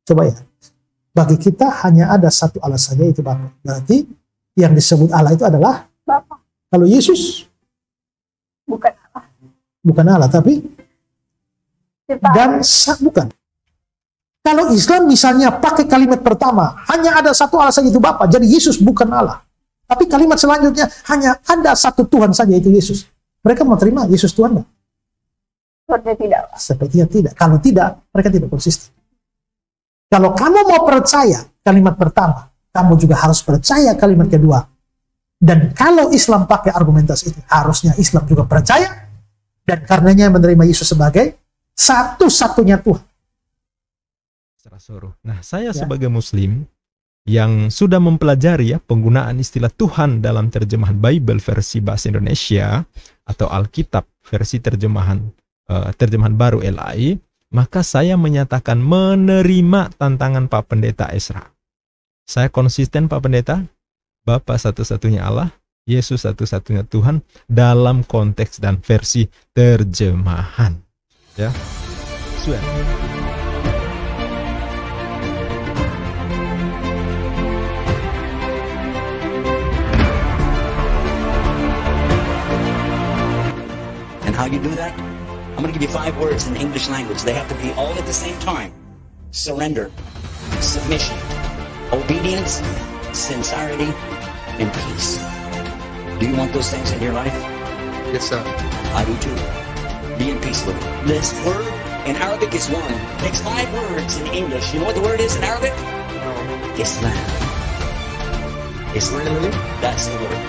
Coba ya. Bagi kita hanya ada satu Allah saja, itu Bapa. Berarti yang disebut Allah itu adalah Bapa. Kalau Yesus Bukan Allah. bukan Allah, tapi Ciptaan. bukan. Kalau Islam misalnya pakai kalimat pertama, hanya ada satu Allah saja itu Bapa, jadi Yesus bukan Allah. Tapi kalimat selanjutnya, hanya ada satu Tuhan saja itu Yesus. Mereka mau terima Yesus Tuhan enggak? Sepertinya tidak. Sepertinya tidak. Kalau tidak, mereka tidak konsisten. Kalau kamu mau percaya kalimat pertama, kamu juga harus percaya kalimat kedua. Dan kalau Islam pakai argumentasi itu, harusnya Islam juga percaya, dan karenanya menerima Yesus sebagai satu-satunya Tuhan. Nah, saya sebagai Muslim yang sudah mempelajari ya penggunaan istilah Tuhan dalam terjemahan Bible versi bahasa Indonesia atau Alkitab versi terjemahan baru LAI, maka saya menyatakan menerima tantangan Pak Pendeta Ezra. Saya konsisten Pak Pendeta, Bapa satu-satunya Allah, Yesus satu-satunya Tuhan dalam konteks dan versi terjemahan. Ya, swear. And how you do that? I'm going to give you 5 words in the English language. They have to be all at the same time. Surrender, submission, obedience, sincerity, and peace. Do you want those things in your life? Yes, sir. I do too. Be in peace with it. This word in Arabic is one. Next 5 words in English. You know what the word is in Arabic? No. Islam. Islam. Really? That's the word.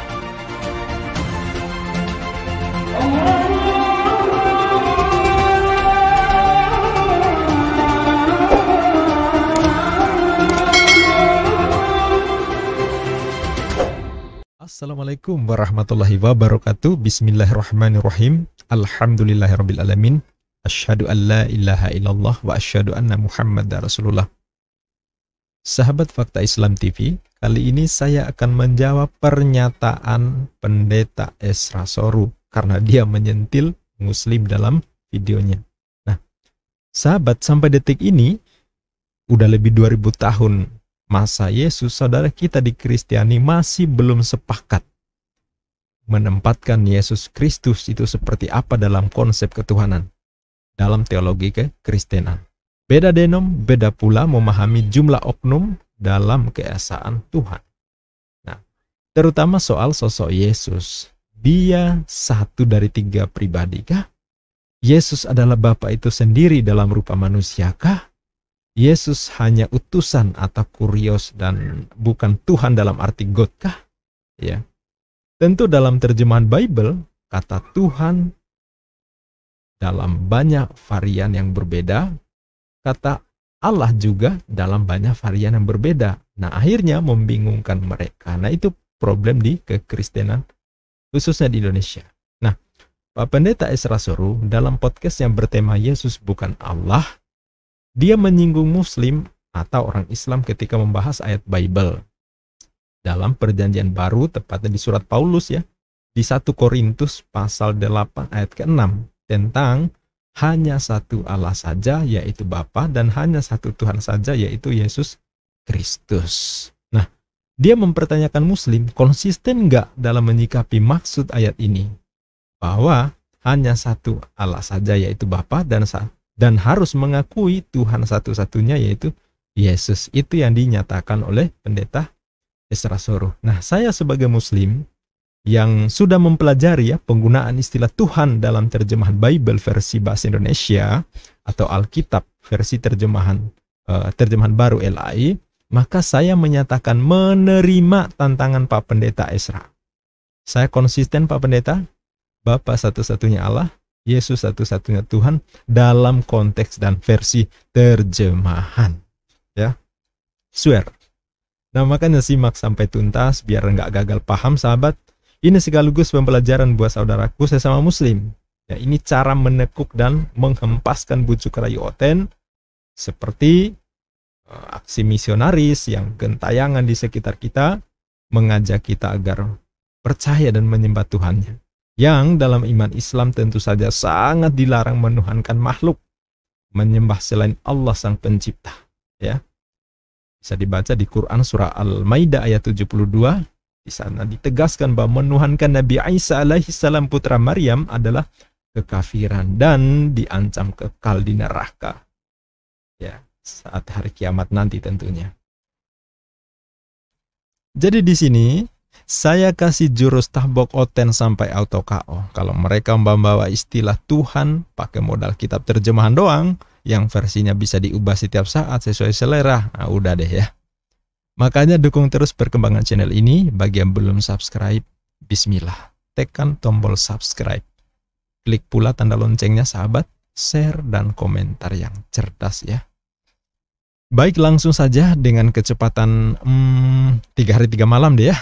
Assalamualaikum warahmatullahi wabarakatuh. Bismillahirrahmanirrahim. Alhamdulillahirrabbilalamin. Asyhadu an la ilaha illallah wa asyhadu anna Muhammadar Rasulullah. Sahabat Fakta Islam TV, kali ini saya akan menjawab pernyataan Pendeta Ezra Soru karena dia menyentil Muslim dalam videonya. Nah, sahabat, sampai detik ini udah lebih 2000 tahun masa Yesus, saudara kita di Kristiani masih belum sepakat menempatkan Yesus Kristus itu seperti apa dalam konsep ketuhanan, dalam teologi kekristenan. Beda denom, beda pula memahami jumlah oknum dalam keesaan Tuhan. Nah, terutama soal sosok Yesus. Dia satu dari 3 pribadi kah? Yesus adalah Bapa itu sendiri dalam rupa manusia kah? Yesus hanya utusan atau kurios dan bukan Tuhan dalam arti God kah? Ya. Tentu dalam terjemahan Bible, kata Tuhan dalam banyak varian yang berbeda, kata Allah juga dalam banyak varian yang berbeda. Nah, akhirnya membingungkan mereka. Nah, itu problem di kekristenan, khususnya di Indonesia. Nah, Pak Pendeta Ezra Soru dalam podcast yang bertema Yesus bukan Allah, dia menyinggung Muslim atau orang Islam ketika membahas ayat Bible. Dalam perjanjian baru, tepatnya di surat Paulus ya, di 1 Korintus pasal 8 ayat ke-6, tentang hanya satu Allah saja, yaitu Bapa, dan hanya satu Tuhan saja, yaitu Yesus Kristus. Nah, dia mempertanyakan Muslim, konsisten nggak dalam menyikapi maksud ayat ini? Bahwa hanya satu Allah saja, yaitu Bapa, dan harus mengakui Tuhan satu-satunya yaitu Yesus. Itu yang dinyatakan oleh Pendeta Ezra Soru. Nah, saya sebagai Muslim yang sudah mempelajari ya penggunaan istilah Tuhan dalam terjemahan Bible versi bahasa Indonesia atau Alkitab versi terjemahan baru LAI, maka saya menyatakan menerima tantangan Pak Pendeta Ezra. Saya konsisten Pak Pendeta, Bapa satu-satunya Allah, Yesus satu-satunya Tuhan dalam konteks dan versi terjemahan. Ya, swear. Nah, makanya simak sampai tuntas biar nggak gagal paham, sahabat. Ini sekaligus pembelajaran buat saudaraku sesama Muslim. Ya, ini cara menekuk dan menghempaskan bujuk rayu oten seperti aksi misionaris yang gentayangan di sekitar kita mengajak kita agar percaya dan menyembah Tuhannya. Yang dalam iman Islam tentu saja sangat dilarang menuhankan makhluk, menyembah selain Allah Sang Pencipta. Ya, Bisa dibaca di Quran surah Al-Maidah ayat 72. Di sana ditegaskan bahwa menuhankan Nabi Isa alaihissalam putra Maryam adalah kekafiran dan diancam kekal di neraka. Ya, saat hari kiamat nanti tentunya. Jadi di sini saya kasih jurus tahbok oten sampai auto KO. Kalau mereka membawa istilah Tuhan pakai modal kitab terjemahan doang, yang versinya bisa diubah setiap saat sesuai selera, nah udah deh ya. Makanya dukung terus perkembangan channel ini. Bagi yang belum subscribe, bismillah, tekan tombol subscribe. Klik pula tanda loncengnya sahabat, share dan komentar yang cerdas ya. Baik, langsung saja dengan kecepatan 3 hari 3 malam deh ya.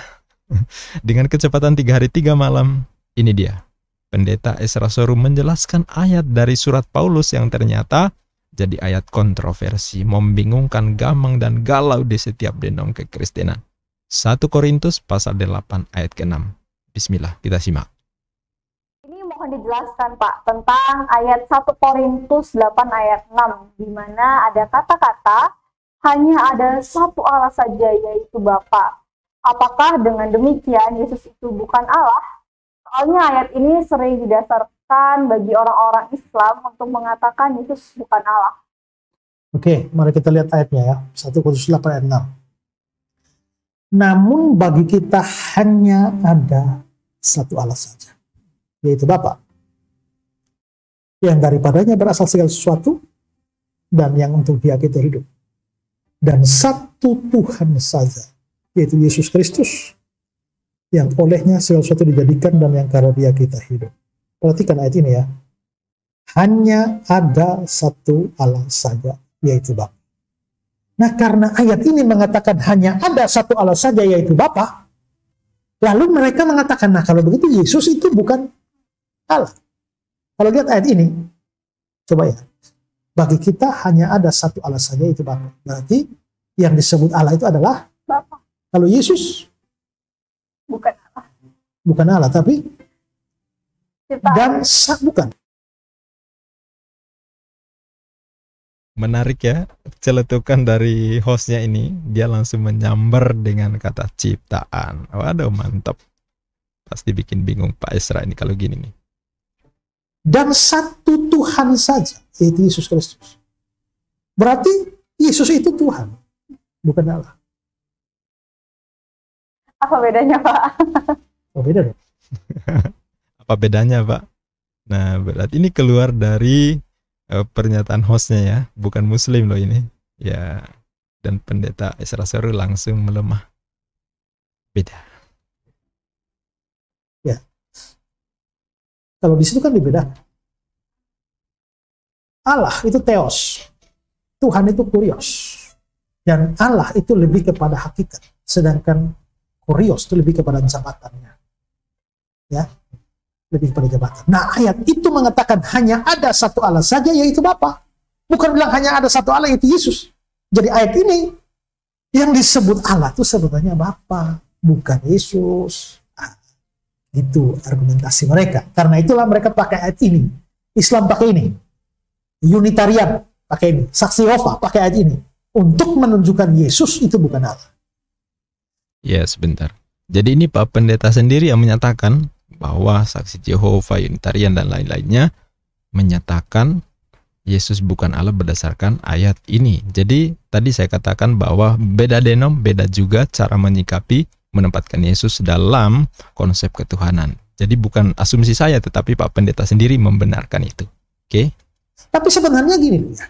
Dengan kecepatan 3 hari 3 malam, ini dia. Pendeta Ezra Sorum menjelaskan ayat dari surat Paulus yang ternyata jadi ayat kontroversi, membingungkan, gamang dan galau di setiap denom kekristenan. 1 Korintus pasal 8 ayat ke-6. Bismillah, kita simak. Ini mohon dijelaskan Pak tentang ayat 1 Korintus 8 ayat 6, di mana ada kata-kata hanya ada satu Allah saja, yaitu Bapa. Apakah dengan demikian Yesus itu bukan Allah? Soalnya ayat ini sering didasarkan bagi orang-orang Islam untuk mengatakan Yesus bukan Allah. Oke, mari kita lihat ayatnya ya. 1 Korintus 8 ayat 6. Namun bagi kita hanya ada satu Allah saja, yaitu Bapa, yang daripadanya berasal segala sesuatu dan yang untuk Dia kita hidup. Dan satu Tuhan saja, yaitu Yesus Kristus, yang olehnya segala sesuatu dijadikan dan yang karena Dia kita hidup. Perhatikan ayat ini ya. Hanya ada satu Allah saja, yaitu Bapa. Nah, karena ayat ini mengatakan hanya ada satu Allah saja, yaitu Bapa, lalu mereka mengatakan, nah kalau begitu Yesus itu bukan Allah. Kalau lihat ayat ini, coba ya. Bagi kita hanya ada satu Allah saja, yaitu Bapa. Berarti yang disebut Allah itu adalah Bapa. Kalau Yesus Bukan Allah. bukan Allah, tapi Ciptaan. bukan. Menarik ya, celetukan dari hostnya ini, dia langsung menyambar dengan kata ciptaan. Waduh, mantap. Pasti bikin bingung Pak Ezra ini kalau gini nih. Dan satu Tuhan saja, yaitu Yesus Kristus. Berarti Yesus itu Tuhan, bukan Allah. Apa bedanya Pak? Oh, beda dong. Apa bedanya Pak? Nah, berarti ini keluar dari pernyataan hostnya ya, bukan Muslim loh ini. Ya, dan pendeta Ezra Sorum langsung melemah. Beda. Ya. Kalau di situ kan dibedakan. Allah itu theos, Tuhan itu kurios, dan Allah itu lebih kepada hakikat, sedangkan kurios itu lebih kepada jabatannya, ya, lebih kepada jabatan. Nah, ayat itu mengatakan hanya ada satu Allah saja, yaitu Bapa. Bukan bilang hanya ada satu Allah, yaitu Yesus. Jadi ayat ini yang disebut Allah itu sebenarnya Bapa, bukan Yesus. Itu argumentasi mereka. Karena itulah mereka pakai ayat ini. Islam pakai ini. Unitarian pakai ini. Saksi Yehova pakai ayat ini. Untuk menunjukkan Yesus itu bukan Allah. Ya, sebentar. Jadi ini Pak Pendeta sendiri yang menyatakan bahwa saksi Yehova, Unitarian dan lain-lainnya menyatakan Yesus bukan Allah berdasarkan ayat ini. Jadi tadi saya katakan bahwa beda denom, beda juga cara menyikapi, menempatkan Yesus dalam konsep ketuhanan. Jadi bukan asumsi saya, tetapi Pak Pendeta sendiri membenarkan itu. Oke? Tapi sebenarnya gini ya.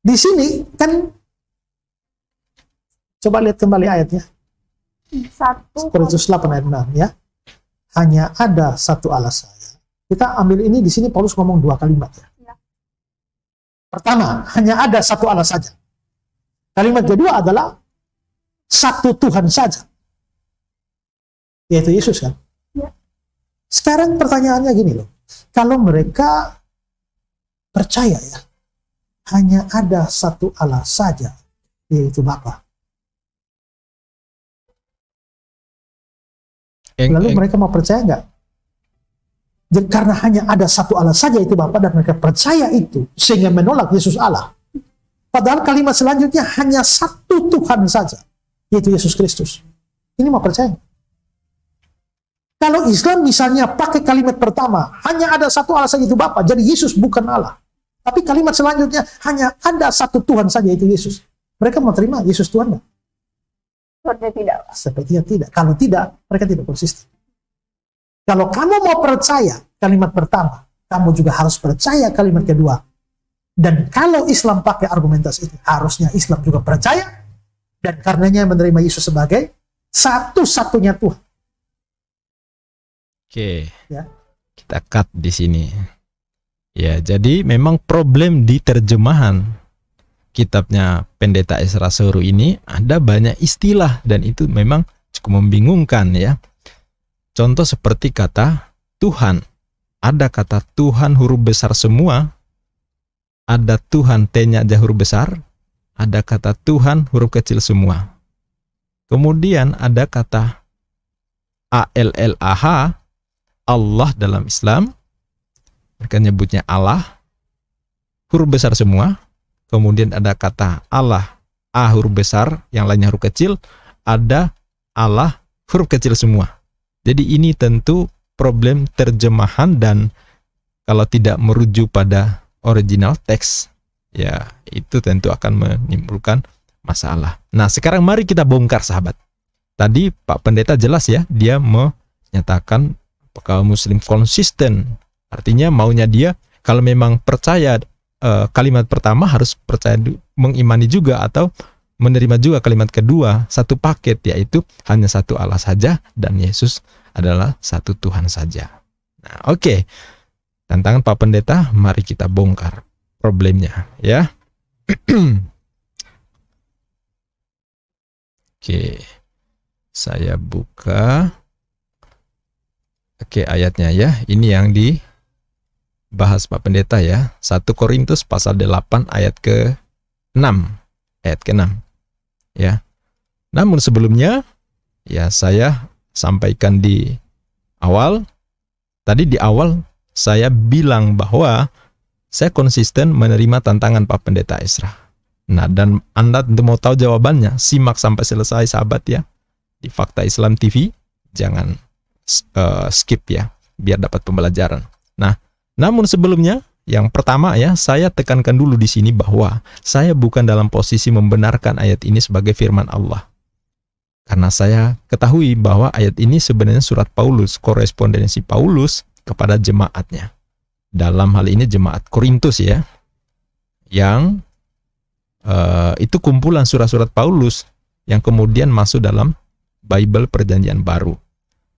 Di sini kan, coba lihat kembali ayatnya. 1 Korintus 8 ayat 6 ya. Hanya ada satu Allah saja. Kita ambil ini, di sini Paulus ngomong dua kalimat ya. Pertama, hanya ada satu Allah saja. Kalimat kedua adalah satu Tuhan saja, yaitu Yesus kan. Ya. Sekarang pertanyaannya gini loh. Kalau mereka percaya ya, hanya ada satu Allah saja, yaitu Bapa. Lalu mereka mau percaya nggak? Karena hanya ada satu Allah saja, itu Bapa, dan mereka percaya itu sehingga menolak Yesus Allah. Padahal kalimat selanjutnya hanya satu Tuhan saja, yaitu Yesus Kristus. Ini mau percaya? Kalau Islam misalnya pakai kalimat pertama, hanya ada satu Allah saja, itu Bapa, jadi Yesus bukan Allah. Tapi kalimat selanjutnya hanya ada satu Tuhan saja, yaitu Yesus. Mereka mau terima Yesus Tuhan nggak? Sepertinya tidak. Sepertinya tidak. Kalau tidak, mereka tidak konsisten. Kalau kamu mau percaya kalimat pertama, kamu juga harus percaya kalimat kedua. Dan kalau Islam pakai argumentasi itu, harusnya Islam juga percaya dan karenanya menerima Yesus sebagai satu-satunya Tuhan. Oke, Ya. kita cut di sini. Ya, jadi memang problem di terjemahan kitabnya Pendeta Ezra Soru ini ada banyak istilah dan itu memang cukup membingungkan ya. Contoh seperti kata Tuhan. Ada kata Tuhan huruf besar semua, ada Tuhan T-nya aja huruf besar, ada kata Tuhan huruf kecil semua. Kemudian ada kata ALLAH, Allah dalam Islam, mereka nyebutnya Allah, huruf besar semua. Kemudian ada kata Allah, A huruf besar, yang lainnya huruf kecil, ada Allah huruf kecil semua. Jadi ini tentu problem terjemahan dan kalau tidak merujuk pada original teks, ya itu tentu akan menimbulkan masalah. Nah sekarang mari kita bongkar sahabat. Tadi Pak Pendeta jelas ya, dia menyatakan kaum muslim konsisten. Artinya maunya dia kalau memang percaya kalimat pertama harus percaya mengimani juga atau menerima juga kalimat kedua, satu paket, yaitu hanya satu Allah saja dan Yesus adalah satu Tuhan saja. Nah, oke. Tantangan Pak Pendeta, mari kita bongkar problemnya ya. Oke. Saya buka ayatnya ya. Ini yang dibahas Pak Pendeta ya. 1 Korintus pasal 8 ayat ke-6. Ayat ke-6. Ya. Namun sebelumnya ya saya sampaikan di awal. Tadi di awal saya bilang bahwa saya konsisten menerima tantangan Pak Pendeta Ezra. Nah, dan Anda tentu mau tahu jawabannya, simak sampai selesai sahabat ya. Di Fakta Islam TV, jangan skip ya, biar dapat pembelajaran. Nah, namun sebelumnya, yang pertama ya, saya tekankan dulu di sini bahwa saya bukan dalam posisi membenarkan ayat ini sebagai firman Allah. Karena saya ketahui bahwa ayat ini sebenarnya surat Paulus, korespondensi Paulus kepada jemaatnya. Dalam hal ini jemaat Korintus ya, yang itu kumpulan surat-surat Paulus yang kemudian masuk dalam Bible Perjanjian Baru.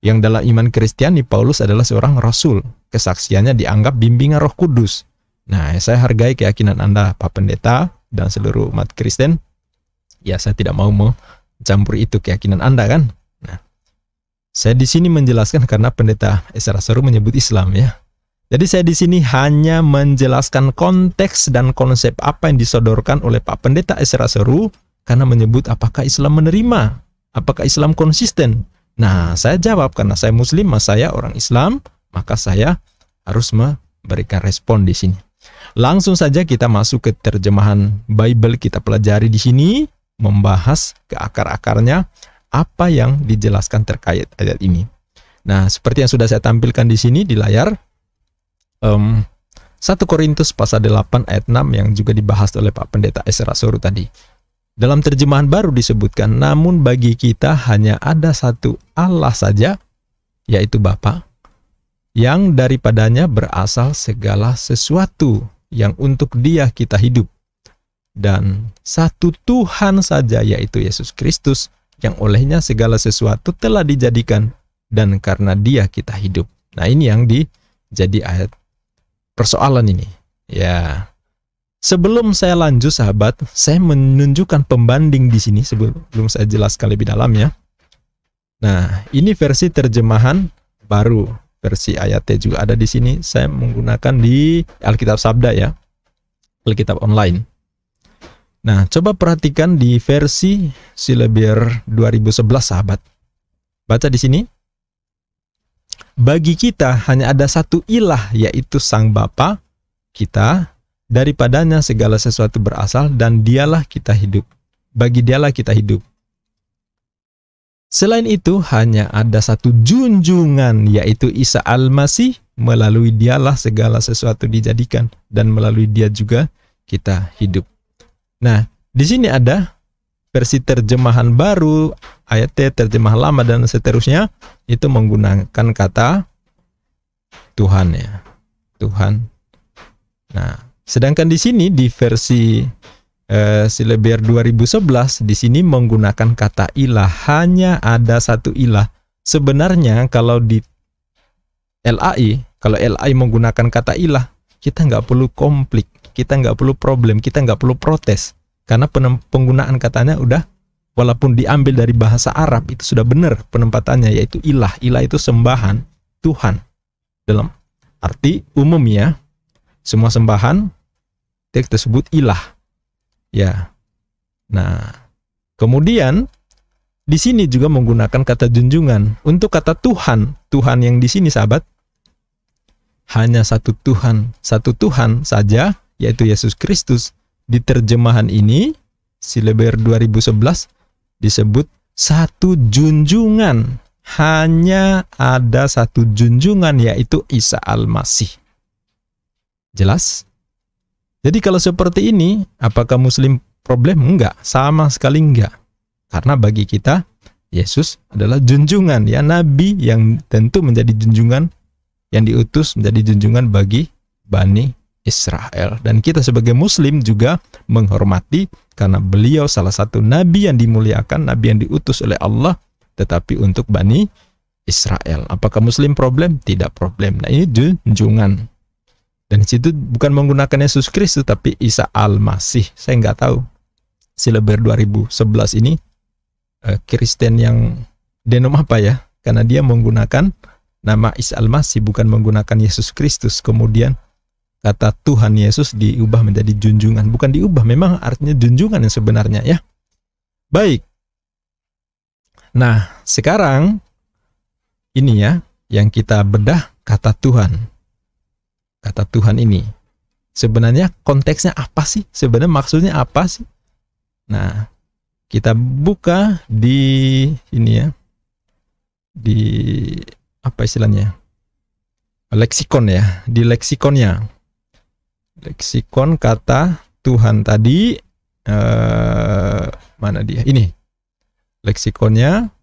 Yang dalam iman Kristiani, Paulus adalah seorang rasul. Kesaksiannya dianggap bimbingan Roh Kudus. Nah, saya hargai keyakinan Anda, Pak Pendeta, dan seluruh umat Kristen. Ya, saya tidak mau mencampuri itu keyakinan Anda kan. Nah, saya di sini menjelaskan karena Pendeta Ezra Soru menyebut Islam ya. Jadi saya di sini hanya menjelaskan konteks dan konsep apa yang disodorkan oleh Pak Pendeta Ezra Soru karena menyebut apakah Islam menerima, apakah Islam konsisten. Nah, saya jawab karena saya Muslim, saya orang Islam, maka saya harus memberikan respon di sini. Langsung saja kita masuk ke terjemahan Bible, kita pelajari di sini, membahas ke akar-akarnya apa yang dijelaskan terkait ayat ini. Nah, seperti yang sudah saya tampilkan di sini di layar, 1 Korintus pasal 8 ayat 6 yang juga dibahas oleh Pak Pendeta Ezra Soru tadi. Dalam terjemahan baru disebutkan, namun bagi kita hanya ada satu Allah saja, yaitu Bapa, yang daripadanya berasal segala sesuatu yang untuk Dia kita hidup. Dan satu Tuhan saja, yaitu Yesus Kristus, yang olehnya segala sesuatu telah dijadikan, dan karena Dia kita hidup. Nah, ini yang jadi ayat persoalan ini. Ya. Sebelum saya lanjut sahabat, saya menunjukkan pembanding di sini sebelum saya jelaskan lebih dalam ya. Nah, ini versi terjemahan baru, versi ayatnya juga ada di sini. Saya menggunakan di Alkitab Sabda ya, Alkitab online. Nah, coba perhatikan di versi Silebir 2011 sahabat. Baca di sini. Bagi kita hanya ada satu ilah, yaitu Sang Bapa kita, daripadanya segala sesuatu berasal, dan dialah kita hidup. Bagi dialah kita hidup. Selain itu, hanya ada satu junjungan, yaitu Isa Al-Masih. Melalui dialah segala sesuatu dijadikan, dan melalui dia juga kita hidup. Nah, di sini ada versi terjemahan baru, ayatnya terjemah lama, dan seterusnya. Itu menggunakan kata Tuhan, ya. Tuhan. Nah, sedangkan di sini di versi Sileber 2011, di sini menggunakan kata ilah. Hanya ada satu ilah. Sebenarnya kalau di LAI, kalau LAI menggunakan kata ilah, kita nggak perlu konflik, kita nggak perlu problem, kita nggak perlu protes. Karena penggunaan katanya udah, walaupun diambil dari bahasa Arab, itu sudah benar penempatannya, yaitu ilah. Ilah itu sembahan, Tuhan. Dalam arti umum, ya, semua sembahan tersebut ilah, ya. Nah, kemudian di sini juga menggunakan kata junjungan. Untuk kata Tuhan, Tuhan yang di sini, sahabat, hanya satu Tuhan saja, yaitu Yesus Kristus. Di terjemahan ini, Sileber 2011, disebut satu junjungan. Hanya ada satu junjungan, yaitu Isa Al-Masih. Jelas? Jadi kalau seperti ini, apakah Muslim problem? Enggak, sama sekali enggak. Karena bagi kita, Yesus adalah junjungan, ya, Nabi yang tentu menjadi junjungan, yang diutus menjadi junjungan bagi Bani Israel. Dan kita sebagai Muslim juga menghormati, karena beliau salah satu Nabi yang dimuliakan, Nabi yang diutus oleh Allah, tetapi untuk Bani Israel. Apakah Muslim problem? Tidak problem. Nah, ini junjungan. Dan di situ bukan menggunakan Yesus Kristus, tapi Isa Al-Masih. Saya nggak tahu. Sileber 2011 ini Kristen yang denom apa, ya? Karena dia menggunakan nama Isa Al-Masih, bukan menggunakan Yesus Kristus. Kemudian kata Tuhan Yesus diubah menjadi junjungan. Bukan diubah, memang artinya junjungan yang sebenarnya, ya. Baik. Nah, sekarang ini, ya, yang kita bedah kata Tuhan. Kata Tuhan ini sebenarnya konteksnya apa sih? Sebenarnya maksudnya apa sih? Nah, kita buka di ini, ya. Di apa istilahnya? Leksikon, ya, di leksikonnya. Leksikon kata Tuhan tadi, mana dia? Ini. Leksikonnya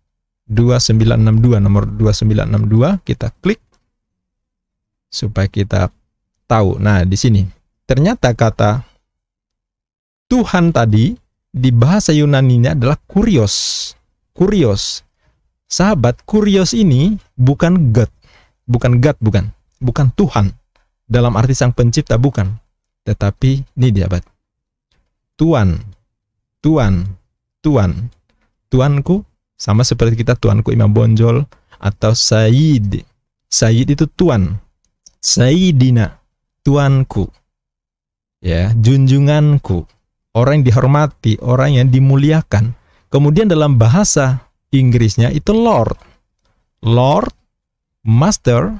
2962, nomor 2962, kita klik supaya kita tahu. Nah, di sini ternyata kata Tuhan tadi di bahasa Yunani-nya adalah kurios. Kurios. Sahabat, kurios ini bukan God. Bukan Tuhan. Dalam arti sang pencipta, bukan. Tetapi ini dia, sahabat. Tuanku, sama seperti kita tuanku Imam Bonjol atau Sayyid. Sayyid itu tuan. Sayyidina, tuanku. Ya, junjunganku. Orang yang dihormati, orang yang dimuliakan. Kemudian dalam bahasa Inggrisnya itu Lord. Lord, Master,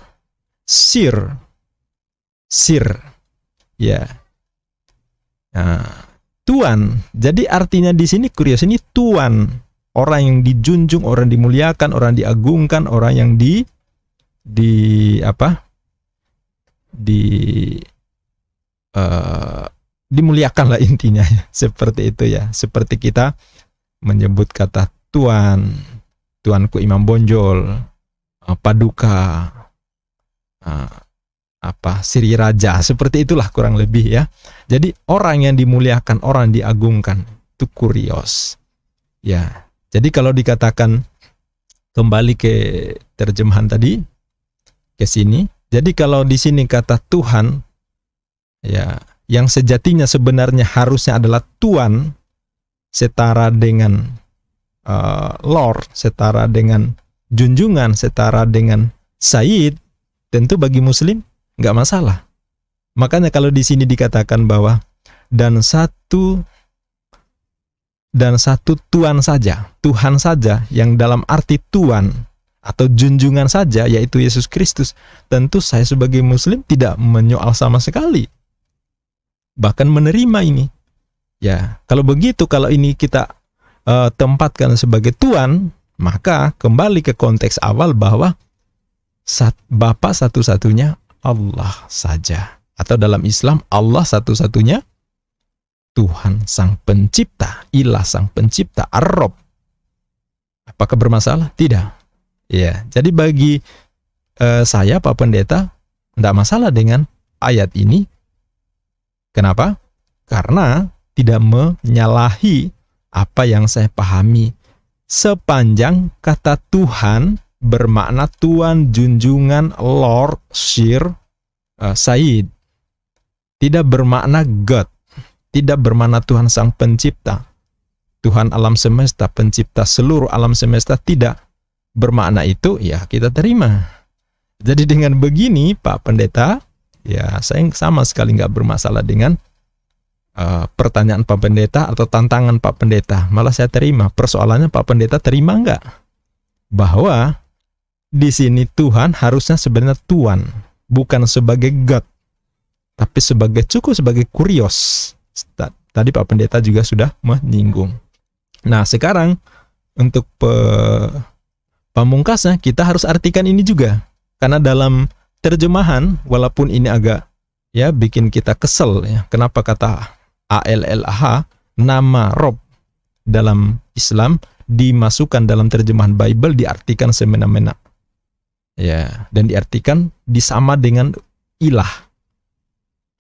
Sir. Sir. Ya. Nah, tuan. Jadi artinya di sini kurios ini tuan. Orang yang dijunjung, orang dimuliakan, orang diagungkan, orang yang dimuliakan lah intinya, ya. Seperti itu, ya. Seperti kita menyebut kata tuan, tuanku Imam Bonjol, Paduka, Sri Raja, seperti itulah kurang lebih, ya. Jadi orang yang dimuliakan, orang yang diagungkan, itu kurios, ya. Jadi kalau dikatakan kembali ke terjemahan tadi, ke sini, jadi kalau di sini kata Tuhan, ya, yang sejatinya sebenarnya harusnya adalah Tuan, setara dengan Lord, setara dengan junjungan, setara dengan Sayyid, tentu bagi Muslim nggak masalah. Makanya kalau di sini dikatakan bahwa dan satu Tuan saja, Tuhan saja, yang dalam arti Tuan atau junjungan saja, yaitu Yesus Kristus, tentu saya sebagai Muslim tidak menyoal sama sekali. bahkan menerima ini. Ya, kalau begitu, kalau ini kita tempatkan sebagai Tuhan, maka kembali ke konteks awal bahwa Bapa satu-satunya Allah saja. Atau dalam Islam, Allah satu-satunya Tuhan sang pencipta, ilah sang pencipta, Ar-Rabb. Apakah bermasalah? Tidak. Ya, jadi bagi saya, Pak Pendeta, tidak masalah dengan ayat ini. Kenapa? Karena tidak menyalahi apa yang saya pahami. Sepanjang kata Tuhan bermakna Tuhan, junjungan, Lord, Sir, Sayyid. Tidak bermakna God. Tidak bermakna Tuhan sang pencipta. Tuhan alam semesta, pencipta seluruh alam semesta, tidak bermakna itu, ya kita terima. Jadi dengan begini, Pak Pendeta, ya saya sama sekali nggak bermasalah dengan pertanyaan Pak Pendeta atau tantangan Pak Pendeta. Malah saya terima. Persoalannya Pak Pendeta terima nggak? Bahwa di sini Tuhan harusnya sebenarnya Tuhan, bukan sebagai God, tapi cukup sebagai kurios. Tadi Pak Pendeta juga sudah menyinggung. Nah, sekarang untuk pamungkasnya kita harus artikan ini juga. Karena dalam terjemahan, walaupun ini agak ya bikin kita kesel ya, kenapa kata ALLAH, nama Rob dalam Islam dimasukkan dalam terjemahan Bible diartikan semena-mena. Ya, dan diartikan disama dengan ilah.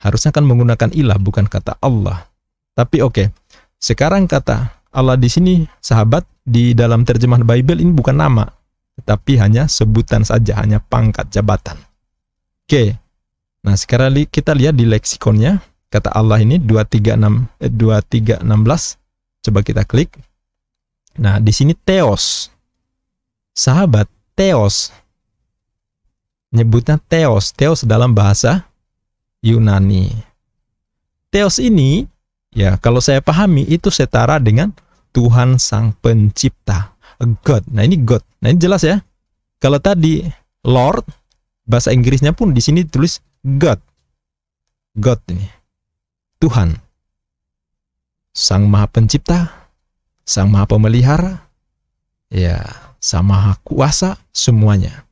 Harusnya kan menggunakan ilah, bukan kata Allah. Tapi oke, sekarang kata Allah di sini, sahabat, di dalam terjemahan Bible ini bukan nama, tetapi hanya sebutan saja, hanya pangkat jabatan. Oke, nah sekarang kita lihat di leksikonnya, kata Allah ini 2316, coba kita klik. Nah di sini Theos, sahabat, Theos, nyebutnya Theos dalam bahasa Yunani. Theos ini, ya kalau saya pahami itu setara dengan Tuhan sang pencipta, God. Nah ini God. Nah ini jelas ya. Kalau tadi Lord, bahasa Inggrisnya pun di sini tulis God. God ini Tuhan, sang maha pencipta, sang maha pemelihara, ya, sang maha kuasa, semuanya.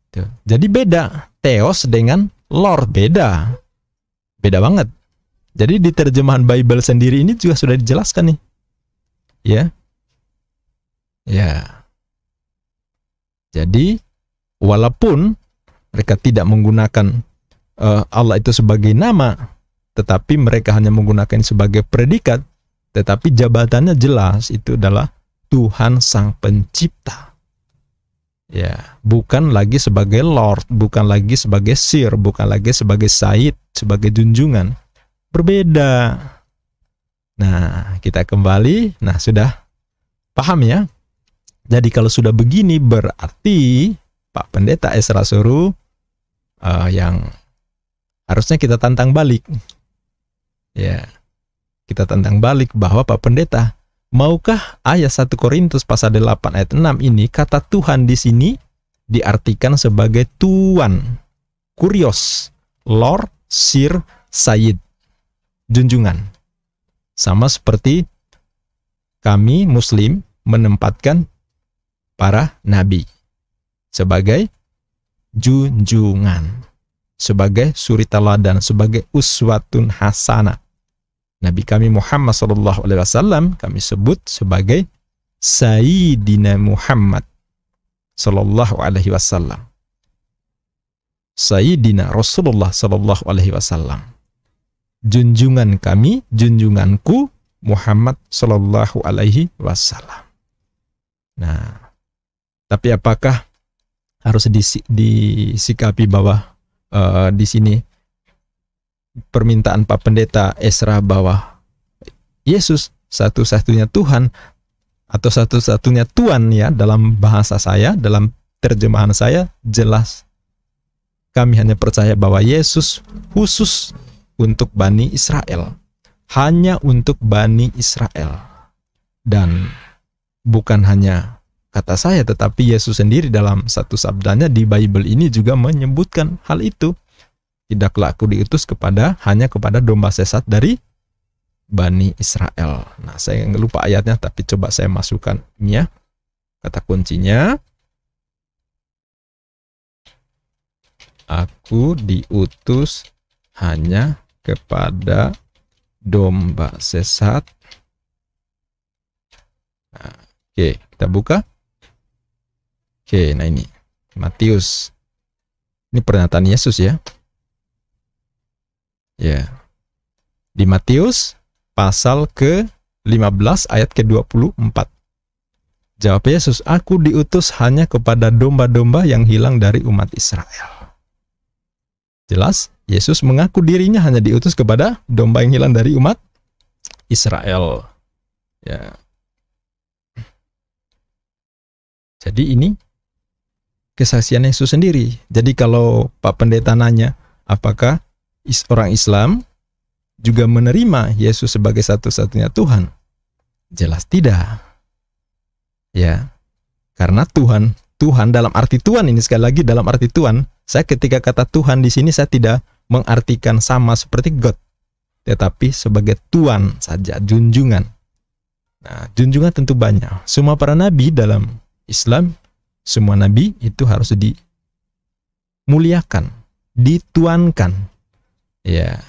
Tuh. Jadi beda Theos dengan Lord, beda banget. Jadi di terjemahan Bible sendiri ini juga sudah dijelaskan nih. Ya. Jadi walaupun mereka tidak menggunakan Allah itu sebagai nama, tetapi mereka hanya menggunakan sebagai predikat, tetapi jabatannya jelas, itu adalah Tuhan sang pencipta. Ya, bukan lagi sebagai Lord, bukan lagi sebagai Sir, bukan lagi sebagai Sayyid, sebagai junjungan. Berbeda. Nah, kita kembali. Nah, sudah paham ya? Jadi kalau sudah begini berarti Pak Pendeta Esra Suruh yang harusnya kita tantang balik. Ya, kita tantang balik bahwa Pak Pendeta, maukah ayat 1 Korintus pasal 8 ayat 6 ini kata Tuhan di sini diartikan sebagai Tuan, Kurios, Lord, Sir, Sayyid, junjungan. Sama seperti kami Muslim menempatkan para nabi sebagai junjungan, sebagai suri teladan, sebagai uswatun hasanah. Nabi kami Muhammad SAW kami sebut sebagai Sayyidina Muhammad SAW, Sayyidina Rasulullah SAW, junjungan kami, junjunganku Muhammad SAW. Nah, tapi apakah harus disikapi bahwa di sini permintaan Pak Pendeta Esra bahwa Yesus satu-satunya Tuhan atau satu-satunya Tuhan, ya, dalam bahasa saya, dalam terjemahan saya jelas kami hanya percaya bahwa Yesus khusus untuk Bani Israel, hanya untuk Bani Israel, dan bukan hanya kata saya, tetapi Yesus sendiri dalam satu sabdanya di Bible ini juga menyebutkan hal itu. tidaklah aku diutus hanya kepada domba sesat dari Bani Israel. Nah, saya lupa ayatnya, tapi coba saya masukkan ini ya. Kata kuncinya, aku diutus hanya kepada domba sesat. Nah, oke, kita buka. Oke, nah ini Matius. Ini pernyataan Yesus ya. Ya. Di Matius pasal ke-15 ayat ke-24. Jawab Yesus, aku diutus hanya kepada domba-domba yang hilang dari umat Israel. Jelas, Yesus mengaku dirinya hanya diutus kepada domba yang hilang dari umat Israel. Ya. Jadi ini kesaksian Yesus sendiri. Jadi kalau Pak Pendeta nanya, apakah orang Islam juga menerima Yesus sebagai satu-satunya Tuhan? Jelas tidak. Ya. Karena Tuhan dalam arti Tuhan ini, sekali lagi dalam arti Tuhan, saya ketika kata Tuhan di sini saya tidak mengartikan sama seperti God, tetapi sebagai Tuhan saja, junjungan. Nah, junjungan tentu banyak. Semua para nabi dalam Islam, semua nabi itu harus dimuliakan, dituankan. Ya.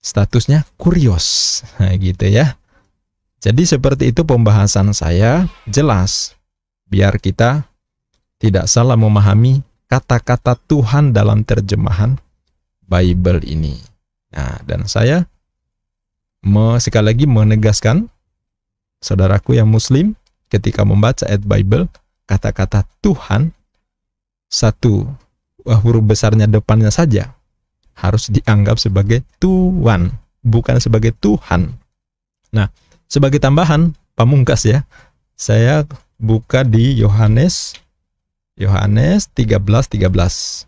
Statusnya kurios. Nah, gitu ya. Jadi seperti itu pembahasan saya, jelas. Biar kita tidak salah memahami kata-kata Tuhan dalam terjemahan Bible ini. Nah, dan saya sekali lagi menegaskan, saudaraku yang muslim, ketika membaca ayat Bible, kata-kata Tuhan, satu huruf besarnya depannya saja, harus dianggap sebagai Tuhan, bukan sebagai Tuhan. Nah, sebagai tambahan, pamungkas ya, saya buka di Yohanes 13:13.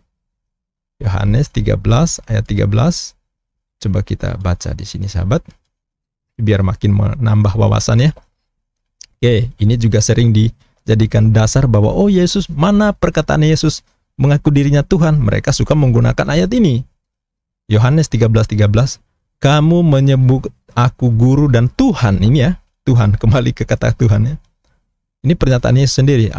Yohanes 13 ayat 13. Coba kita baca di sini sahabat, biar makin menambah wawasannya. Oke, ini juga sering dijadikan dasar bahwa oh Yesus, mana perkataan Yesus mengaku dirinya Tuhan? Mereka suka menggunakan ayat ini. Yohanes 13:13, kamu menyebut aku guru dan Tuhan. Ini ya, Tuhan, kembali ke kata Tuhan ya. Ini pernyataan Yesus sendiri.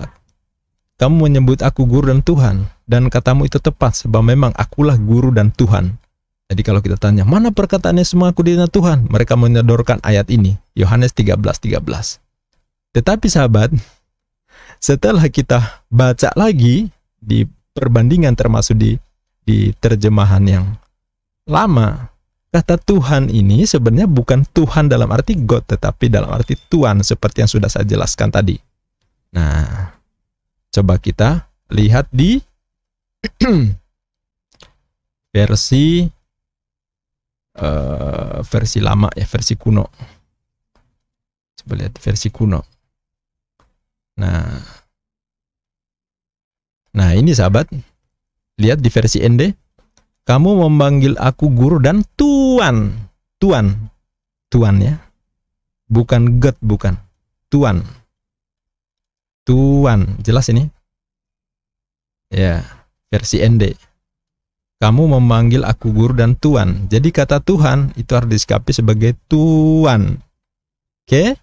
Kamu menyebut aku guru dan Tuhan, dan katamu itu tepat, sebab memang akulah guru dan Tuhan. Jadi kalau kita tanya, mana perkataan Yesus mengaku dirinya Tuhan? Mereka menyodorkan ayat ini, Yohanes 13:13. Tetapi sahabat, setelah kita baca lagi di perbandingan termasuk di terjemahan yang lama, kata Tuhan ini sebenarnya bukan Tuhan dalam arti God, tetapi dalam arti Tuhan, seperti yang sudah saya jelaskan tadi. Nah, coba kita lihat di versi lama ya, versi kuno. Coba lihat versi kuno. Nah ini sahabat, lihat di versi ND. Kamu memanggil aku guru dan Tuhan. Tuhan ya. Bukan God, bukan. Tuhan. Jelas ini? Ya, versi ND. Kamu memanggil aku guru dan Tuhan. Jadi kata Tuhan itu harus disikapi sebagai Tuhan. Oke?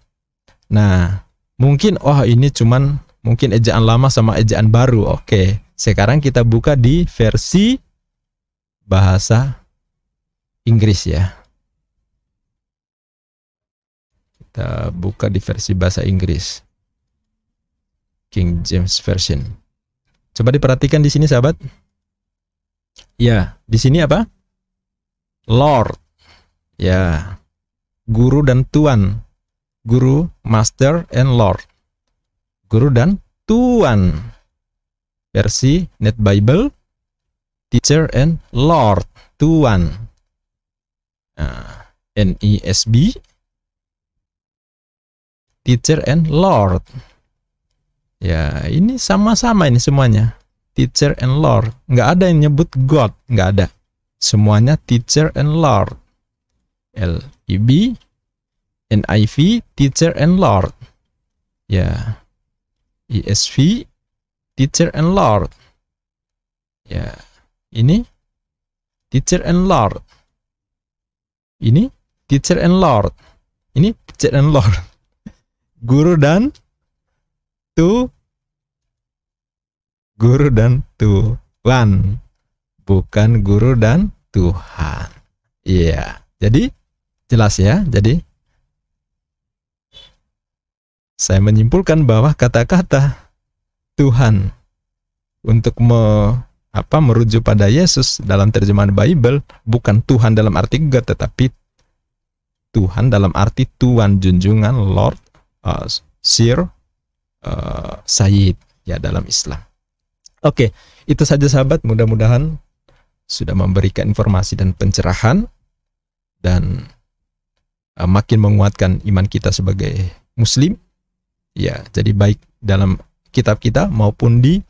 Nah, mungkin ini cuman mungkin ejaan lama sama ejaan baru. Oke. Sekarang kita buka di versi bahasa Inggris ya. Kita buka di versi bahasa Inggris, King James Version. Coba diperhatikan di sini sahabat. Ya, di sini apa? Lord. Ya. Guru dan Tuhan. Guru, Master and Lord. Guru dan Tuhan. Versi Net Bible, Teacher and Lord, Tuhan. NESB, Teacher and Lord. Ya, ini sama-sama ini semuanya. Teacher and Lord. Nggak ada yang nyebut God, nggak ada. Semuanya Teacher and Lord. LEB, NIV, Teacher and Lord. Ya, ESV, Teacher and Lord. Ya, ini teacher and Lord. Ini teacher and Lord. Ini teacher and Lord. Guru dan Tuhan. Bukan guru dan Tuhan. Iya. Jadi jelas ya. Jadi saya menyimpulkan bahwa kata-kata Tuhan untuk merujuk pada Yesus dalam terjemahan Bible bukan Tuhan dalam arti God, tetapi Tuhan dalam arti Tuan, junjungan, Lord, Sir, Sayyid ya dalam Islam. Oke, itu saja sahabat, mudah-mudahan sudah memberikan informasi dan pencerahan dan makin menguatkan iman kita sebagai muslim. Ya, jadi baik dalam kitab kita maupun di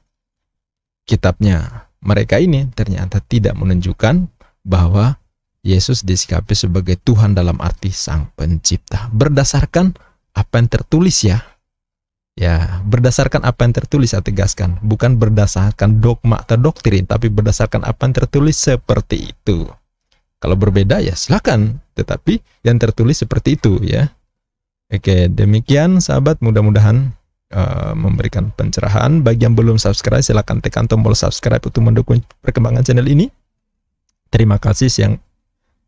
kitabnya mereka ini ternyata tidak menunjukkan bahwa Yesus disikapi sebagai Tuhan dalam arti Sang Pencipta. Berdasarkan apa yang tertulis ya. Ya, berdasarkan apa yang tertulis saya tegaskan. Bukan berdasarkan dogma atau doktrin, tapi berdasarkan apa yang tertulis seperti itu. Kalau berbeda ya silakan, tetapi yang tertulis seperti itu ya. Oke, demikian sahabat, mudah-mudahan memberikan pencerahan. Bagi yang belum subscribe, silakan tekan tombol subscribe untuk mendukung perkembangan channel ini. Terima kasih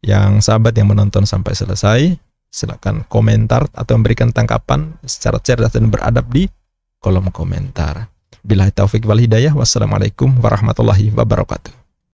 yang sahabat yang menonton sampai selesai. Silakan komentar atau memberikan tanggapan secara cerdas dan beradab di kolom komentar. Billahi taufik wal hidayah. Wassalamualaikum warahmatullahi wabarakatuh.